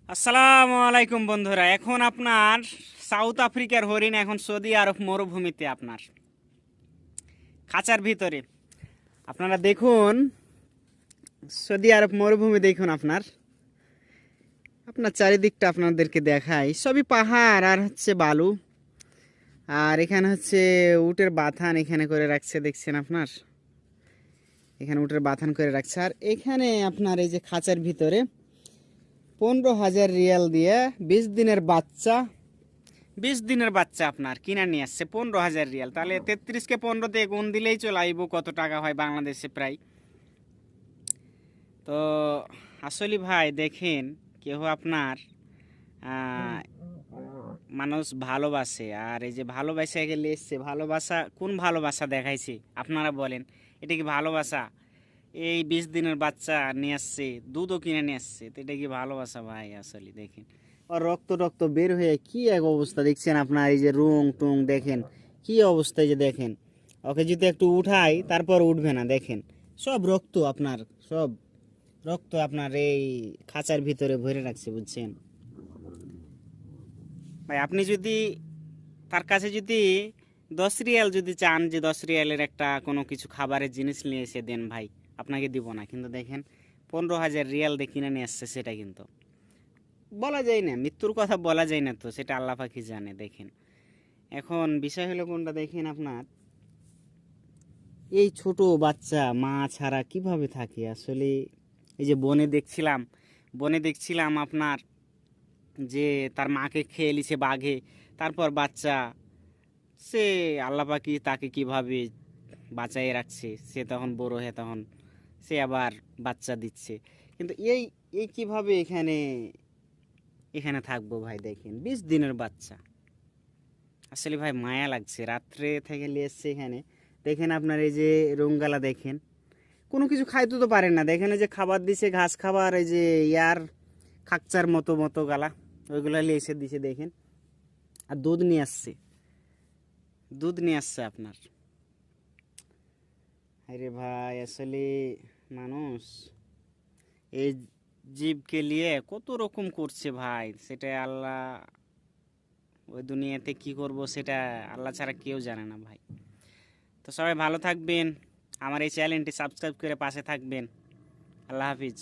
আসসালামু আলাইকুম বন্ধুরা। এখন আপনার সাউথ আফ্রিকার হরিণ এখন সৌদি আরব মরুভূমিতে আপনার খাঁচার ভিতরে। আপনারা দেখুন, সৌদি আরব মরুভূমি দেখুন। আপনার আপনার চারিদিকটা আপনাদেরকে দেখাই, সবই পাহাড় আর হচ্ছে বালু। আর এখানে হচ্ছে উটের বাথান এখানে করে রাখছে, দেখছেন আপনার এখানে উটের বাথান করে রাখছে। আর এখানে আপনার এই যে খাঁচার ভিতরে 15,000 রিয়াল দিয়ে 20 দিনের বাচ্চা আপনার কিনা নিয়ে আসছে 15,000 রিয়াল। তাহলে 33কে 15 দিয়ে গুণ দিলেই চলে আইব কত টাকা হয় বাংলাদেশে প্রায়। তো আসলে ভাই দেখেন, কেউ আপনার মানুষ ভালোবাসে, আর এই যে ভালোবাসা গেলে এসছে, ভালোবাসা কোন ভালোবাসা দেখাইছে আপনারা বলেন? এটা কি ভালোবাসা? এই 20 দিনের বাচ্চা নিয়ে আসছে, দুধও কিনে নিয়ে আসছে, তো এটা কি ভালোবাসা ভাই? আসলে দেখেন, আর রক্ত রক্ত বের হয়ে কি এক অবস্থা দেখছেন আপনার। এই যে রুং টুং দেখেন কি অবস্থায়, যে দেখেন ওকে যদি একটু উঠাই তারপর উঠবে না, দেখেন সব রক্ত আপনার, সব রক্ত আপনার এই খাঁচার ভিতরে ভরে রাখছে, বুঝছেন ভাই? আপনি যদি তার কাছে যদি 10 রিয়াল যদি চান, যে 10 রিয়ালের একটা কোনো কিছু খাবারের জিনিস নিয়ে এসে দেন ভাই, আপনাকে দিব না। কিন্তু দেখেন 15,000 রিয়াল দিয়ে কিনে নিয়ে আসছে, সেটা কিন্তু বলা যায় না, মৃত্যুর কথা বলা যায় না, তো সেটা আল্লাহ পাকি জানে। দেখেন এখন বিষয় হলো কোনটা, দেখেন আপনার এই ছোট বাচ্চা মা ছাড়া কিভাবে থাকে আসলে। এই যে বনে দেখছিলাম আপনার যে তার মাকে খেয়ে নিছে বাঘে, তারপর বাচ্চা সে আল্লাহ পাকি তাকে কিভাবে বাঁচাই রাখছে, সে তখন বড় হয়ে তখন সে আবার বাচ্চা দিচ্ছে। কিন্তু এই এই কিভাবে এখানে এখানে থাকবো ভাই? দেখেন 20 দিনের বাচ্চা, আসলে ভাই মায়া লাগছে। রাত্রে থেকে নিয়ে এসছে এখানে, দেখেন আপনার এই যে রঙ্গালা দেখেন, কোনো কিছু খাইতে তো পারেন না। দেখেন এই যে খাবার দিছে, ঘাস খাবার, এই যে ইয়ার খাকচার মতো মতো গালা, ওইগুলা নিয়ে এসে দিছে দেখেন। আর দুধ নিয়ে আসছে আপনার। আরে ভাই আসলে মানুষ এই জীবকে নিয়ে কত রকম করছে ভাই, সেটা আল্লাহ, ওই দুনিয়াতে কি করব সেটা আল্লাহ ছাড়া কেউ জানে না ভাই। তো সবাই ভালো থাকবেন, আমার এই চ্যানেলটি সাবস্ক্রাইব করে পাশে থাকবেন। আল্লাহ হাফিজ।